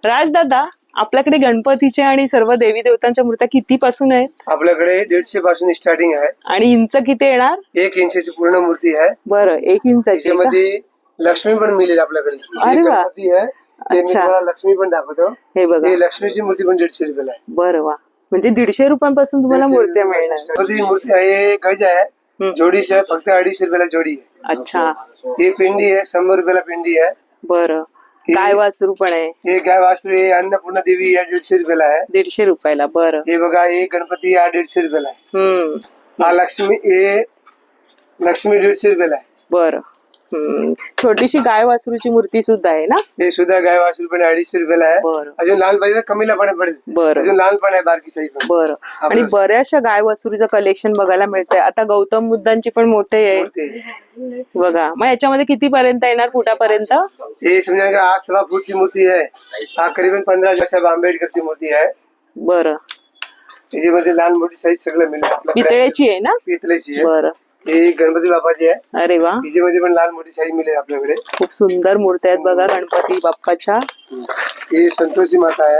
राजदादा, आपल्याकडे गणपतीच्या आणि सर्व देवी देवतांच्या मूर्त्या किती पासून आहेत? आपल्याकडे 150 पासून स्टार्टिंग आहे. आणि इंच किती येणार? 1 इंचाची पूर्ण मूर्ती आहे. बरं, 1 इंचाची का? त्याच्यामध्ये लक्ष्मी पण मिळेल आपल्याकडे. अरे वा. गणपती आहे ते मी अच्छा. तुम्हाला लक्ष्मी पण दाखवतो. हे बघा, हे लक्ष्मीची मूर्ती पण 150 रुपयाला आहे. बरं वा. म्हणजे 150 रुपयांपासून तुम्हाला 150 मूर्त्या रुपयाला मिळणार. गणपती मूर्ती आहे, गज आहे, जोडीच आहे, फक्त 250 रुपयाला जोडी आहे. अच्छा, हे पिंडी आहे, 100 रुपयाला पिंडी आहे. बरं. गाय वासरू पण आहे, हे गाय वासरू आहे, अन्नपूर्णा देवी आहे, 150 रुपयाला आहे. 150 रुपयाला. बरं. हे बघा, हे गणपती हा 150 रुपयाला आहे. हा लक्ष्मी, हे लक्ष्मी 150 रुपयाला आहे. बरं. छोटीशी गाय वासरूची मूर्ती सुद्धा आहे ना? हे सुद्धा गाय वासरू पण 250 रुपयाला आहे. बरं अजून लहान पाहिजे कमीला पण पडेल. बरं अजून लहान पण आहे, बारकी साईज पण. बरं. आणि बऱ्याचशा गाय वासरूचं कलेक्शन बघायला मिळतंय. आता गौतम बुद्धांची पण मोठे आहे बघा. मग याच्यामध्ये किती पर्यंत येणार? फुटापर्यंत? हे समजा का 8 सवा फूटची मूर्ती आहे. हा करीबन 15 साहेब आंबेडकरची मूर्ती आहे. बरं. त्याच्यामध्ये लहान मोठी साईज सगळं मिळेल आपल्याकडे. पितळेची आहे ना? पितळेची आहे. बरं. हे गणपती बाप्पाची आहे. अरे वा, त्याच्यामध्ये पण लहान मोठी साईज मिळेल आपल्याकडे. खूप सुंदर मूर्त्या आहेत बघा गणपती बाप्पाच्या. हे संतोषी माता आहे.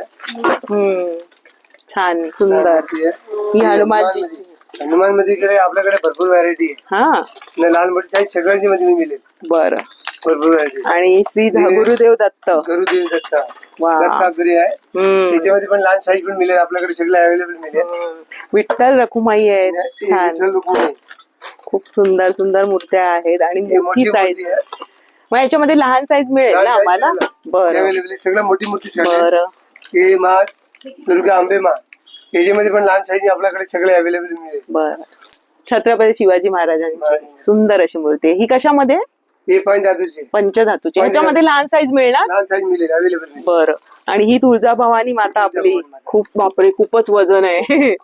छान सुंदर. मूर्ती आहे. ही हनुमानजीची. हनुमान मध्ये आपल्याकडे भरपूर व्हरायटी आहे. हा, लहान मोठी साईज सगळ्यांची मध्ये मिळेल. बरं. भरपूर व्हरायटी. आणि श्री गुरुदेव दत्त. गुरुदेव दत्ता वा. दत्तात्रय आहे. त्याच्यामध्ये पण लहान साईज पण मिळेल आपल्याकडे, सगळे अवेलेबल मिळेल. विठ्ठल रखुमाई आहेत. छान, खूप सुंदर सुंदर मूर्त्या आहेत आणि मोठी साईज. मग याच्यामध्ये लहान साईज मिळेल ना आम्हाला? बरं. सगळं मोठी मूर्ती. बरं. हे मा दुर्गा अंबे मा, याच्यामध्ये पण लहान साईज आपल्याकडे सगळे अवेलेबल मिळेल. बरं. छत्रपती शिवाजी महाराजांची सुंदर अशी मूर्ती आहे. ही कशामध्ये? हे पंचधातूची. पंचधातूची. ह्याच्यामध्ये लहान साईज मिळणार? लहान साईज मिळेल, अवेलेबल. बरं. आणि ही तुळजाभवानी माता आपली, खूप बापरे, खूपच वजन आहे.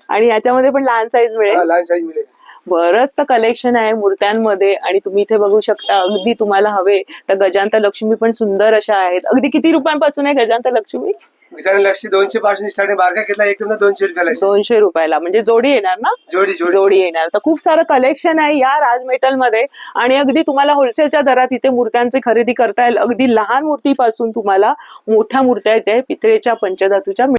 आणि याच्यामध्ये पण लहान साईज मिळेल? लहान साईज मिळेल. बरंच कलेक्शन आहे मूर्त्यांमध्ये. आणि तुम्ही इथे बघू शकता, अगदी तुम्हाला हवे तर गजांत लक्ष्मी पण सुंदर अशा आहेत. अगदी किती रुपयांपासून आहे गजांत लक्ष्मी? लक्ष्मी 200 पासून स्टार्टिंग. बारका घेतला एकदम 200 रुपयाला. 200 रुपयाला. म्हणजे जोडी येणार ना? जोडी येणार. तर खूप सारं कलेक्शन आहे या राज मेटल मध्ये. आणि अगदी तुम्हाला होलसेलच्या दरात इथे मूर्त्यांची खरेदी करता येईल. अगदी लहान मूर्तीपासून तुम्हाला मोठ्या मूर्त्या इथे पितळेच्या, पंचधातूच्या